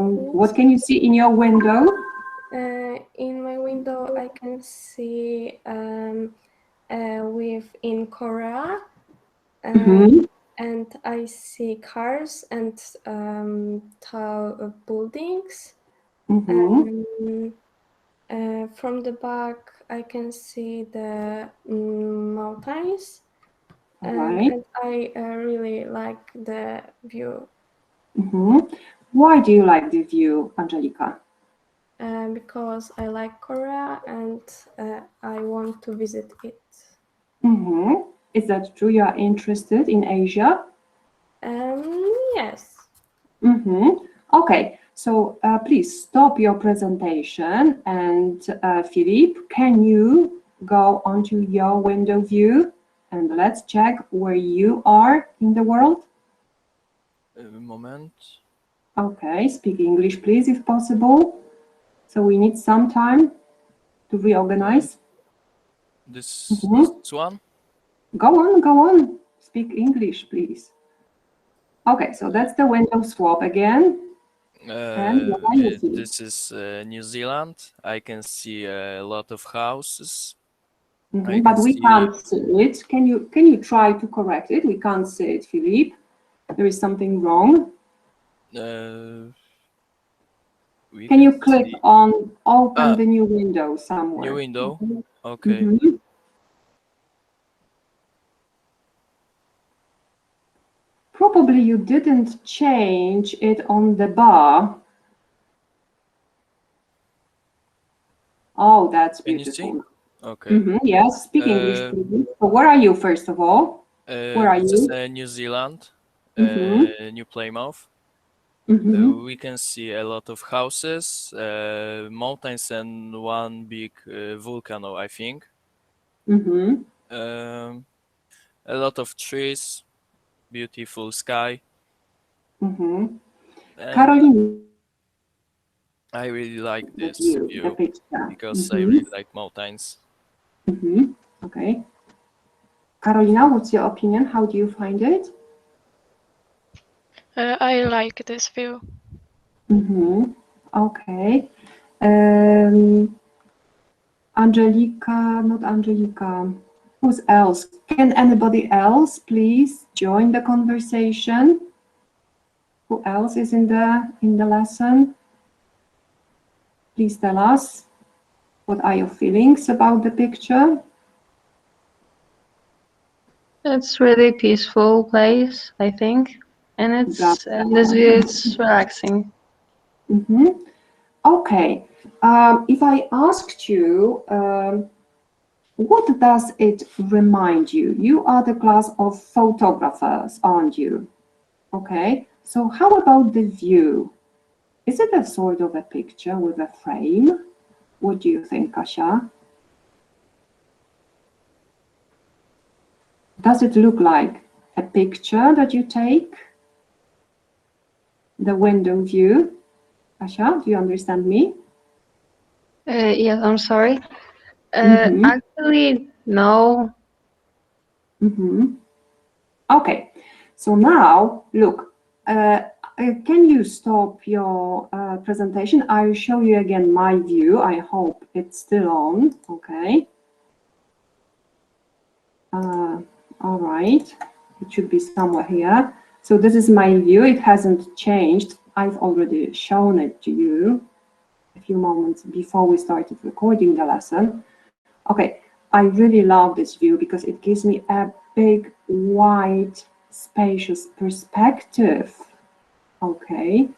What can you see in your window? In my window, I can see in Korea, and I see cars and tall buildings. From the back, I can see the mountains, and I really like the view. Why do you like the view, Angelika? Because I like Korea and I want to visit it. Is that true? You are interested in Asia? Yes. Okay, so please stop your presentation, and Philippe, can you go onto your window view and let's check where you are in the world? Moment. Okay, speak English, please, if possible. So we need some time to reorganize. This one? Go on. Speak English, please. Okay, so that's the window swap again. And what are you seeing? This is New Zealand. I can see a lot of houses. But we can't see it. Can you try to correct it? We can't see it, Philippe. There is something wrong. Can you click on open the new window somewhere? New window? Okay. Probably you didn't change it on the bar. Oh, that's beautiful. Okay. Yes, speak English, please. So where are you, first of all? Where are you? This is New Zealand, New Plymouth. We can see a lot of houses, mountains, and one big volcano, I think. A lot of trees, beautiful sky. Carolina. I really like this view because I really like mountains. Okay. Carolina, what's your opinion? How do you find it? I like this view. Okay. Angelika, not Angelika. Who's else? Can anybody else please join the conversation? Who else is in the lesson? Please tell us. What are your feelings about the picture? It's really peaceful place, I think, and it's this view is relaxing. Okay. If I asked you, what does it remind you? You are the class of photographers, aren't you? Okay. So how about the view? Is it a sort of a picture with a frame? What do you think, Kasia? Does it look like a picture that you take? The window view? Kasia, do you understand me? Yes, I'm sorry. Actually, no. Okay, so now, look, can you stop your presentation? I'll show you again my view. I hope it's still on, okay. All right, it should be somewhere here. So this is my view. It hasn't changed. I've already shown it to you a few moments before we started recording the lesson. Okay, I really love this view because it gives me a big, wide, spacious perspective. Okay,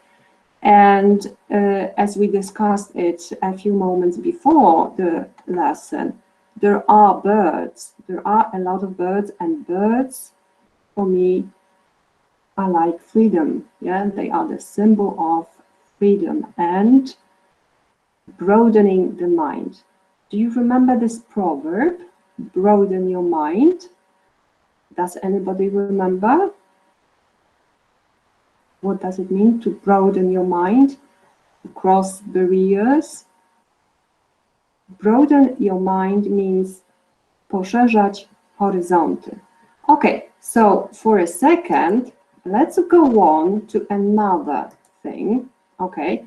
and as we discussed it a few moments before the lesson, there are birds. There are a lot of birds, and birds, for me, are like freedom. Yeah, they are the symbol of freedom and broadening the mind. Do you remember this proverb, broaden your mind? Does anybody remember? What does it mean to broaden your mind, to cross barriers? Broaden your mind means poszerzać horyzonty. Okay, so for a second, let's go on to another thing. Okay.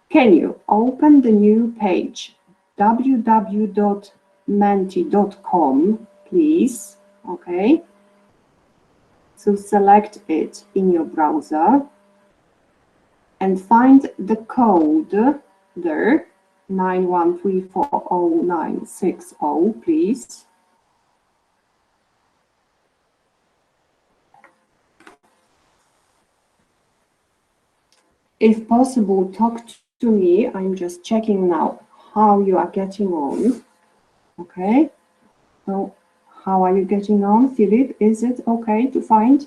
Can you open the new page, www.menti.com, please? Okay. So select it in your browser and find the code there, 913400960, please. If possible, talk to me. I'm just checking now how you are getting on. Okay. So how are you getting on, Philip? Is it okay to find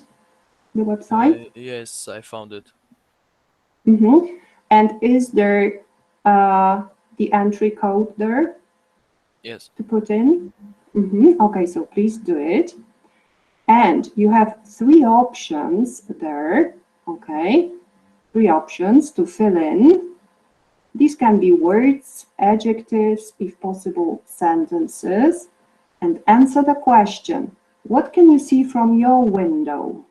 the website? Yes, I found it. Mm-hmm. And is there the entry code there? Yes. To put in? Mm-hmm. Okay, so please do it. And you have 3 options there. Okay. 3 options to fill in. These can be words, adjectives, if possible, sentences. And answer the question, what can you see from your window?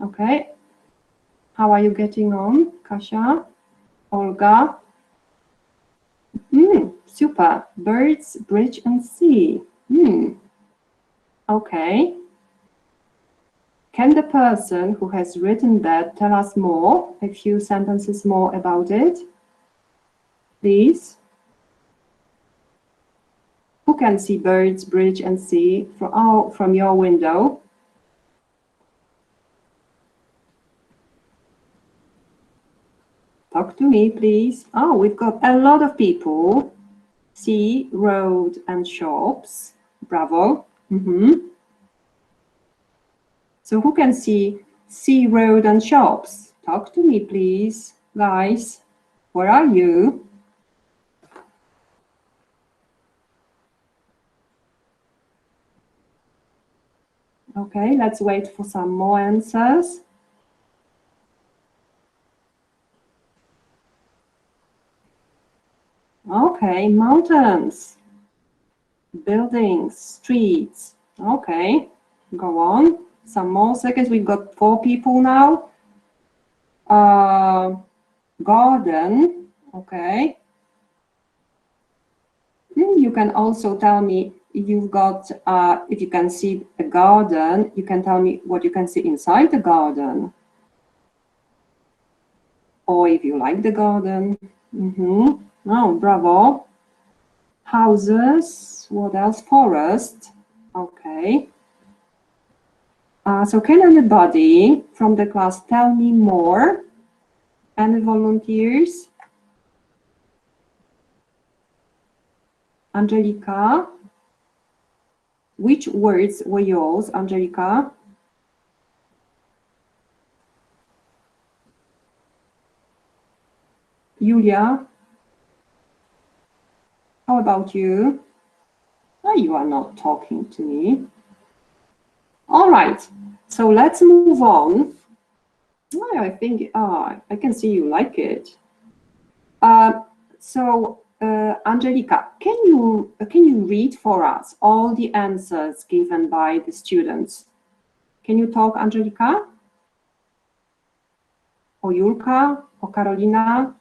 Okay. How are you getting on, Kasia? Olga? Super. Birds, bridge, and sea. Okay. Can the person who has written that tell us more, a few sentences more about it? Please. Who can see birds, bridge, and sea from your window? Talk to me, please. Oh, we've got a lot of people. Sea, road, and shops. Bravo. So who can see sea, road, and shops? Talk to me, please. Guys, where are you? Okay, let's wait for some more answers. Okay, mountains, buildings, streets. Okay, go on. Some more seconds. We've got 4 people now. Garden. Okay. You can also tell me if you've got, if you can see a garden, you can tell me what you can see inside the garden. Or if you like the garden. Oh, bravo. Houses, what else? Forest. Okay. So can anybody from the class tell me more? Any volunteers? Angelica? Which words were yours, Angelica? Julia? How about you? Oh, you are not talking to me. All right, so let's move on. Oh, I think I can see you like it. Angelica, can you read for us all the answers given by the students? Can you talk, Angelica? Or Julka? Or Karolina?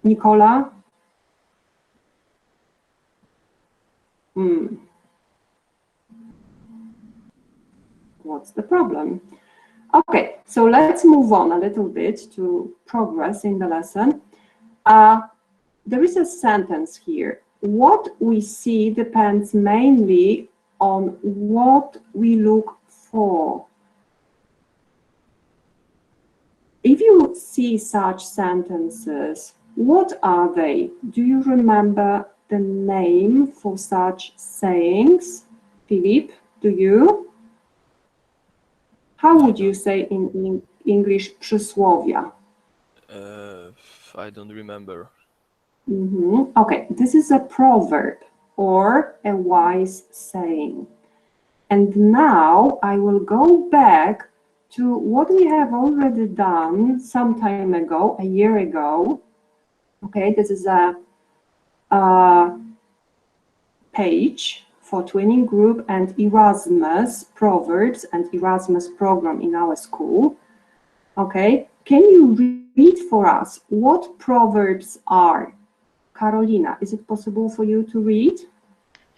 Nicola? What's the problem? Okay, so let's move on a little bit to progress in the lesson. There is a sentence here. What we see depends mainly on what we look for. If you see such sentences, what are they? Do you remember the name for such sayings? Philippe, do you? How would you say in English przysłowia? I don't remember. Okay, this is a proverb. or a wise saying. And now I will go back to what we have already done some time ago, a year ago. Okay, this is a page for Twinning Group and Erasmus Proverbs and Erasmus program in our school. Okay, can you read for us what proverbs are? Carolina, is it possible for you to read?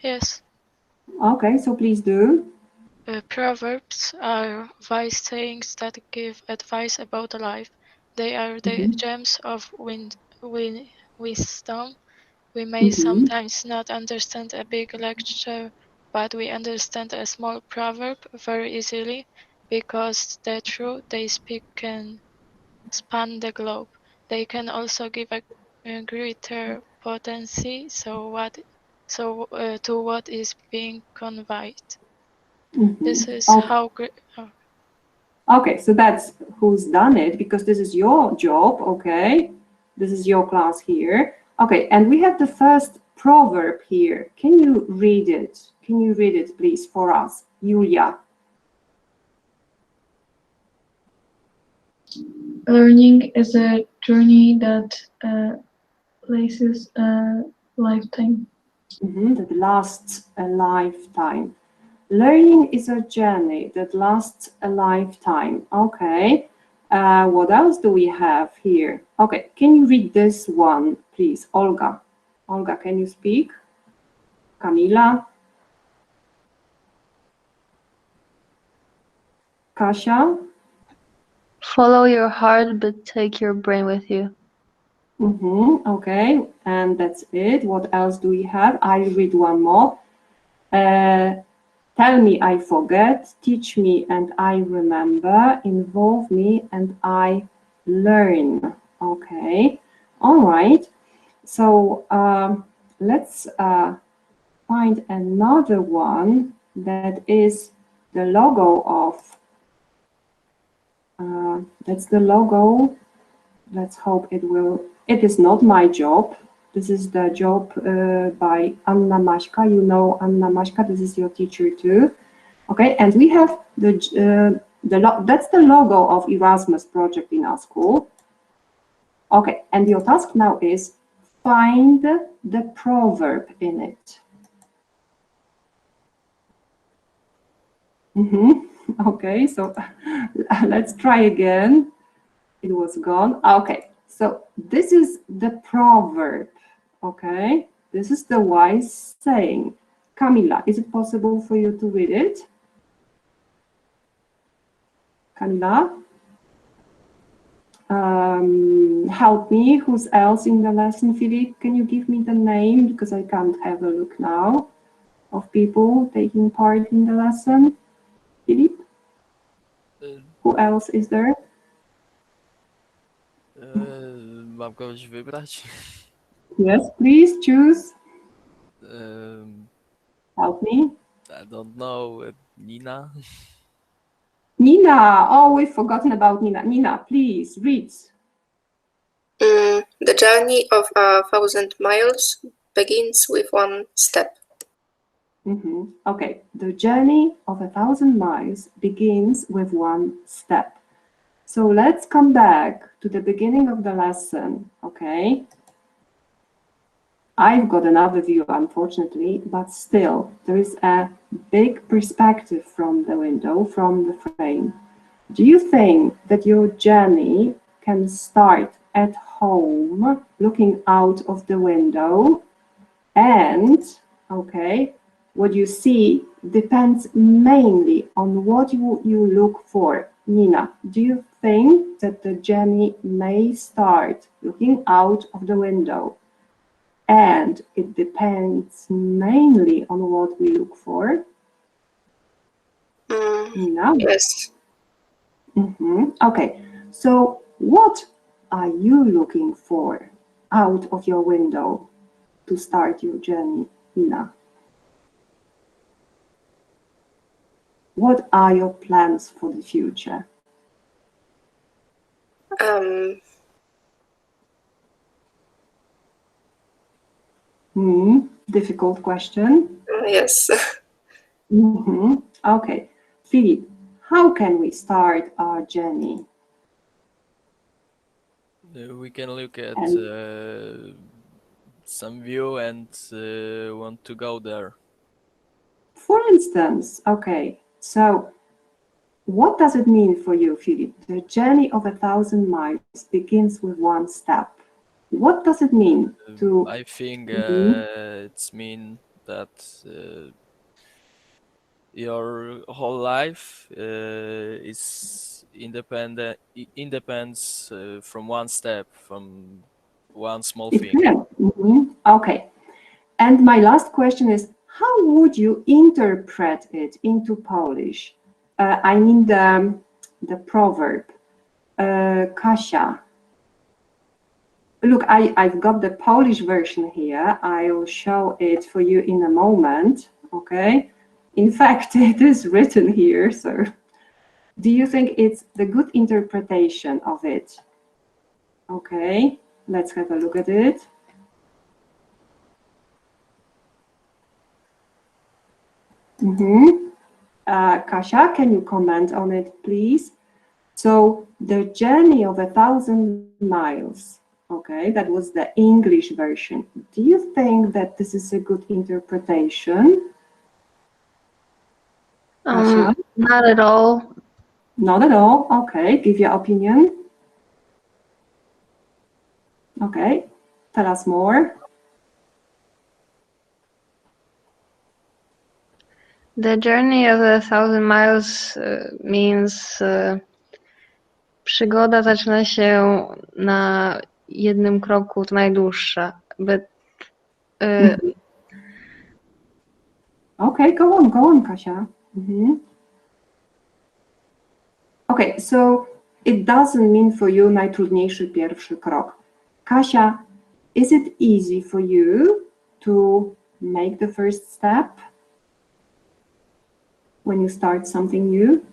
Yes. Okay, so please do. Proverbs are wise sayings that give advice about life. They are the gems of wisdom. We may sometimes not understand a big lecture, but we understand a small proverb very easily because the truth they speak can span the globe. They can also give a greater potency to what is being conveyed. This is how Okay, so that's who's done it, because this is your job, okay? This is your class here. Okay, and we have the first proverb here. Can you read it? Can you read it, please, for us? Julia. Learning is a journey that lasts a lifetime. That lasts a lifetime. Learning is a journey that lasts a lifetime. Okay. What else do we have here? Okay, can you read this one, please? Olga. Olga, can you speak? Kamila? Kasia? Follow your heart, but take your brain with you. Okay, and that's it. What else do we have? I'll read one more. Tell me, I forget. Teach me, and I remember. Involve me, and I learn. Okay, all right. So let's find another one that is the logo of. That's the logo. Let's hope it will. It is not my job. This is the job by Anna Maśka. You know Anna Maśka. This is your teacher too. Okay, and we have that's the logo of Erasmus project in our school. Okay, and your task now is find the proverb in it. Okay, so let's try again. It was gone. Okay, so this is the proverb. Okay, this is the wise saying. Camila, is it possible for you to read it? Camila? Help me. Who's else in the lesson? Philippe, can you give me the name? Because I can't have a look now of people taking part in the lesson. Philippe? Who else is there? Mam kogoś wybrać? Yes, please choose. Help me. I don't know. Nina? Nina. Oh, we've forgotten about Nina. Nina, please read. The journey of 1,000 miles begins with one step. Okay, the journey of 1,000 miles begins with one step. So let's come back to the beginning of the lesson, okay? I've got another view, unfortunately, but still, there is a big perspective from the window, from the frame. Do you think that your journey can start at home, looking out of the window, and, okay, what you see depends mainly on what you look for? Nina, do you think that the journey may start looking out of the window and it depends mainly on what we look for? Nina? Yes. Okay, so what are you looking for out of your window to start your journey, Nina? What are your plans for the future? difficult question. Yes. Okay. Philip, how can we start our journey? We can look at some view and want to go there. For instance, okay, so what does it mean for you, Philip? The journey of 1,000 miles begins with one step. What does it mean to... I think it's mean that your whole life is independence from one step, from one small thing. Okay. And my last question is, how would you interpret it into Polish? I mean the proverb. Kasia. Look, I've got the Polish version here. I'll show it for you in a moment, okay? In fact, it is written here, so do you think it's the good interpretation of it? Okay, let's have a look at it. Kasia, can you comment on it, please? So, the journey of 1,000 miles. Okay, that was the English version. Do you think that this is a good interpretation? Not at all. Not at all. Okay, give your opinion. Okay, tell us more. The journey of 1,000 miles means przygoda zaczyna się na jednym kroku, to najdłuższa. But Okay, go on, Kasia. Okay, so it doesn't mean for you najtrudniejszy pierwszy krok. Kasia, is it easy for you to make the first step when you start something new?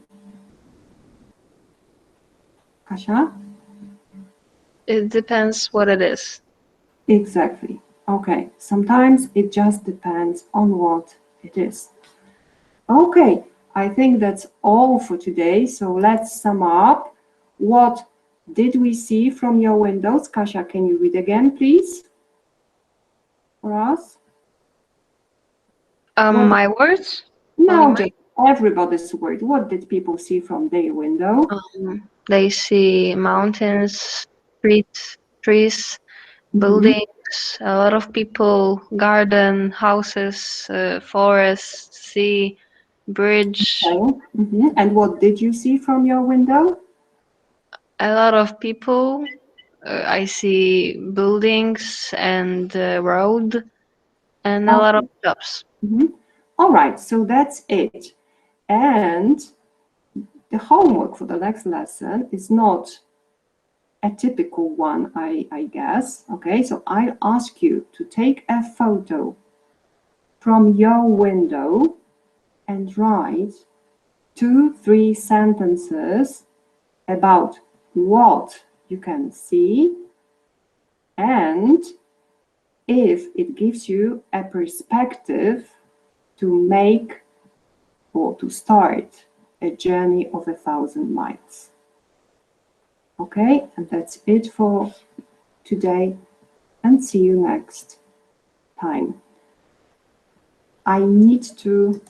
Kasia? it depends what it is. Exactly. Okay, sometimes it just depends on what it is. Okay, I think that's all for today. So let's sum up. What did we see from your windows? Kasia, can you read again, please, for us? My words? No, just everybody's word. What did people see from their window? They see mountains, streets, trees, buildings, a lot of people, garden, houses, forest, sea, bridge. Okay. And what did you see from your window? A lot of people. I see buildings and road and a lot of shops. All right, so that's it. And the homework for the next lesson is not a typical one, I guess. Okay, so I'll ask you to take a photo from your window and write 2-3 sentences about what you can see and if it gives you a perspective to make or to start a journey of 1,000 miles. Okay, and that's it for today, and see you next time. I need to